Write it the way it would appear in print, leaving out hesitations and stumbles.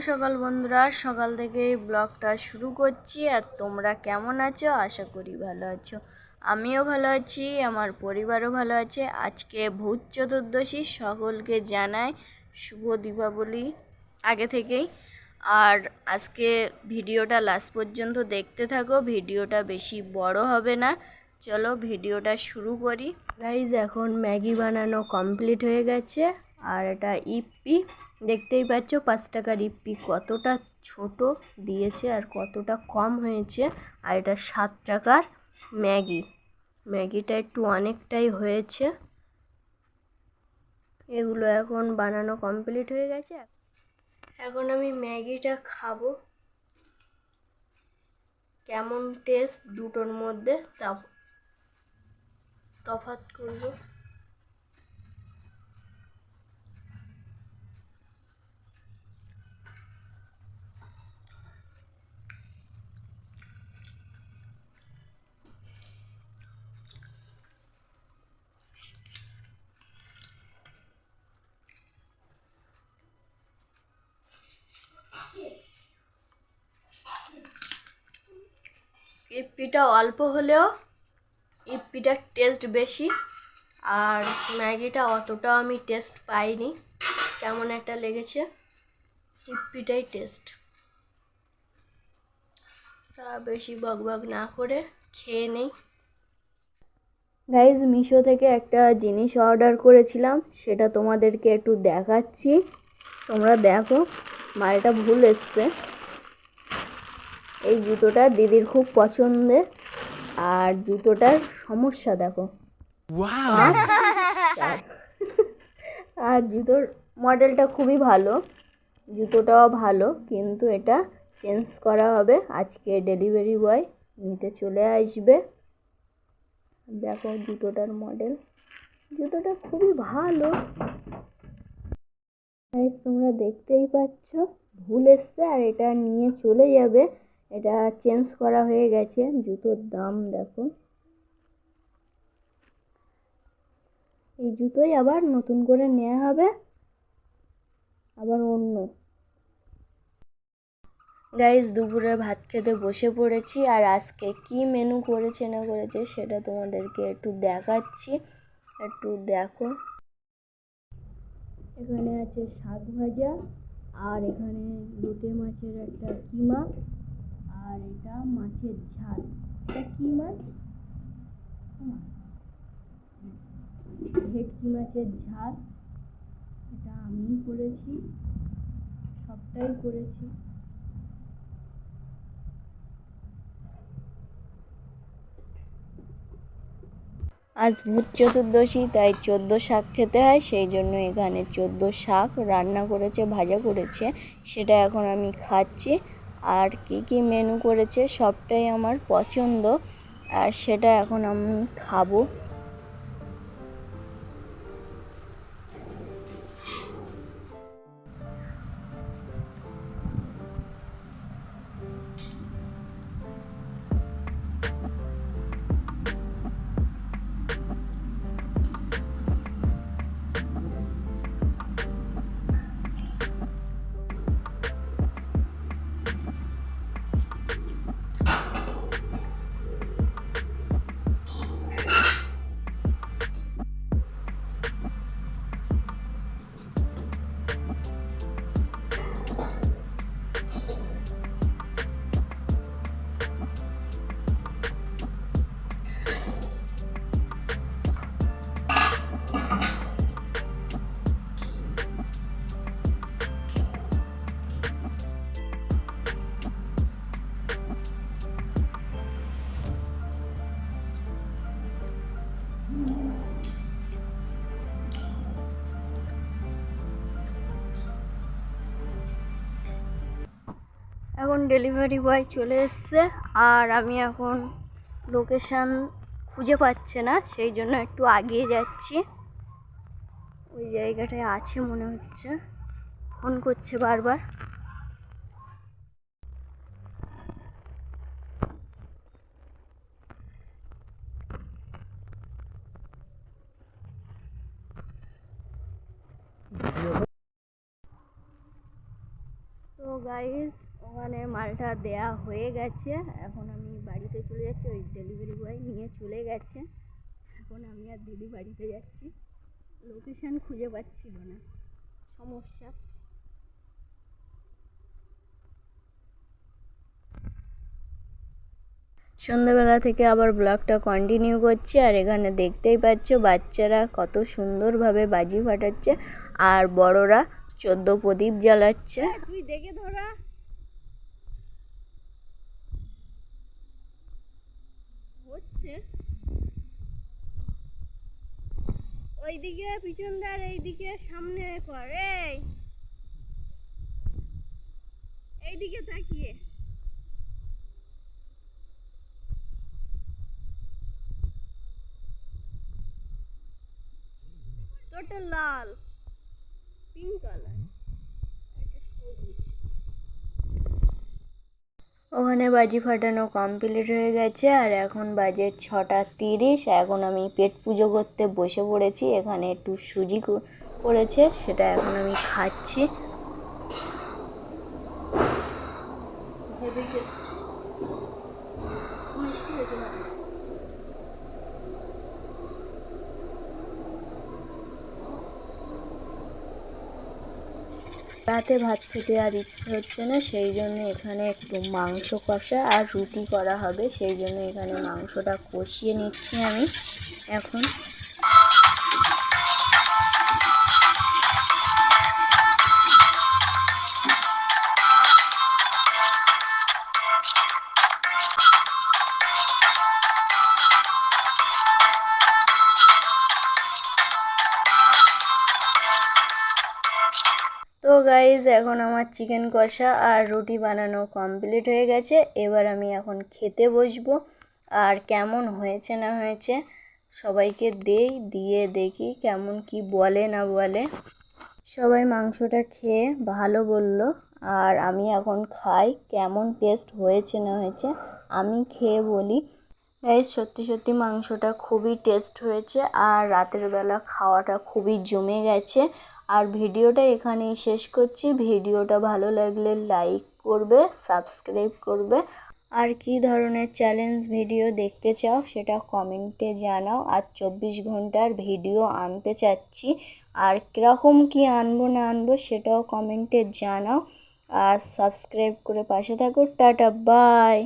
সকাল বন্ধুরা, সকাল থেকে ব্লগটা শুরু করছি। আর তোমরা কেমন আছো? আশা করি ভালো আছো। আমিও ভালো আছি, আমার পরিবারও ভালো আছে। আজকে ভূত চতুর্দশী, সকলকে জানাই শুভ দীপাবলি আগে থেকেই। আর আজকে ভিডিওটা লাস্ট পর্যন্ত দেখতে থাকো, ভিডিওটা বেশি বড় হবে না। চলো ভিডিওটা শুরু করি। গাইজ, এখন ম্যাগি বানানো কমপ্লিট হয়ে গেছে। আর এটা ইপ্পি, দেখতেই পাচ্ছ 5 টাকার ইপ্পি কতটা ছোট দিয়েছে আর কতটা কম হয়েছে। আর এটা 7 টাকার ম্যাগিটা একটু অনেকটাই হয়েছে। এগুলো এখন বানানো কমপ্লিট হয়ে গেছে। এখন আমি ম্যাগিটা খাবো, কেমন টেস্ট দুটোর মধ্যে তফাৎ করবো। ইপ্পিটা অল্প হলেও ইপ্পিটার টেস্ট বেশি, আর ম্যাগিটা অতটাও আমি টেস্ট পাইনি, কেমন একটা লেগেছে। ইপ্পিটাই টেস্ট। তা বেশি বকবক না করে খেয়ে নেই। গাইজ, মিশো থেকে একটা জিনিস অর্ডার করেছিলাম, সেটা তোমাদেরকে একটু দেখাচ্ছি, তোমরা দেখো। মালটা ভুল এসছে। এই জুতোটা দিদির খুব পছন্দের, আর জুতোটার সমস্যা দেখো। আর জুতোর মডেলটা খুবই ভালো, জুতোটাও ভালো, কিন্তু এটা চেঞ্জ করা হবে। আজকে ডেলিভারি বয় নিতে চলে আসবে। দেখো জুতোটার মডেল, জুতোটা খুবই ভালো। তোমরা দেখতেই পাচ্ছ ভুল এসছে, আর এটা নিয়ে চলে যাবে। এটা চেঞ্জ করা হয়ে গেছে। জুতোর দাম দেখো। এই জুতোই আবার নতুন করে নেওয়া হবে, আবার অন্য। গাইজ, দুপুরে ভাত খেতে বসে পড়েছি। আর আজকে কি মেনু করেছে না করেছে সেটা তোমাদেরকে একটু দেখাচ্ছি, একটু দেখো। এখানে আছে শাক ভাজা, আর এখানে লোটে মাছের একটা কিমা, আর এটা মাছের ঝাল। এটা কি মাছ? ভেটকি মাছের ঝাল। এটা আমিই করেছি, সবটাই করেছি। আজ ভূত চতুর্দশী, তাই 14 শাক খেতে হয়, সেই জন্য এখানে 14 শাক রান্না করেছে, ভাজা করেছে, সেটা এখন আমি খাচ্ছি। আর কি কি মেনু করেছে সবটাই আমার পছন্দ, আর সেটা এখন আমি খাবো। এখন ডেলিভারি বয় চলে এসছে, আর আমি এখন লোকেশান খুঁজে পাচ্ছে না, সেই জন্য একটু আগিয়ে যাচ্ছি। ওই জায়গাটায় আছে মনে হচ্ছে, ফোন করছে বারবার। তো গাইস ওখানে মালটা দেয়া হয়ে গেছে, এখন আমি বাড়িতে চলে যাচ্ছি। ওই ডেলিভারি বয় নিয়ে চলে গেছে, এখন আমি আর দিদি বাড়িতে যাচ্ছি। লোকেশান খুঁজে পাচ্ছিল না, সমস্যা। সন্ধ্যাবেলা থেকে আবার ব্লগটা কন্টিনিউ করছি। আর এখানে দেখতেই পাচ্ছ বাচ্চারা কত সুন্দরভাবে বাজি ফাটাচ্ছে আর বড়রা 14 প্রদীপ জ্বালাচ্ছে। তুই দেখে ধরা হচ্ছে ওইদিকে পিছন দার, এইদিকে সামনে কর, এইদিকে তাকিয়ে। তোরটা লাল, পিঙ্ক কালার, এটা সবুজ। ওখানে বাজি ফাটানো কমপ্লিট হয়ে গেছে আর এখন বাজে 6:30। এখন আমি পেট পুজো করতে বসে পড়েছি। এখানে একটু সুজি করেছে, সেটা এখন আমি খাচ্ছি। হেভি টেস্টি, মিষ্টি হয়েছে না? রাতে ভাত খেতে আর ইচ্ছে হচ্ছে না, সেই জন্য এখানে একটু মাংস কষা আর রুটি করা হবে, সেই জন্য এখানে মাংসটা কষিয়ে নিচ্ছি আমি এখন। তো গাইজ এখন আমার চিকেন কষা আর রুটি বানানো কমপ্লিট হয়ে গেছে। এবার আমি এখন খেতে বসবো। আর কেমন হয়েছে না হয়েছে সবাইকে দিয়ে দেখি কেমন কি বলে না বলে। সবাই মাংসটা খেয়ে ভালো বলল, আর আমি এখন খাই কেমন টেস্ট হয়েছে না হয়েছে আমি খেয়ে বলি। গাইজ সত্যি সত্যি মাংসটা খুবই টেস্ট হয়েছে আর রাতের বেলা খাওয়াটা খুবই জমে গেছে। আর ভিডিওটা এখানেই শেষ করছি। ভিডিওটা ভালো লাগলে লাইক করবে, সাবস্ক্রাইব করবে। আর কি ধরনের চ্যালেঞ্জ ভিডিও দেখতে চাও সেটা কমেন্টে জানাও। আর 24 ঘন্টার ভিডিও আনতে চাচ্ছি, আর কীরকম কি আনবো না আনবো সেটাও কমেন্টে জানাও। আর সাবস্ক্রাইব করে পাশে থাকো। Tata, by.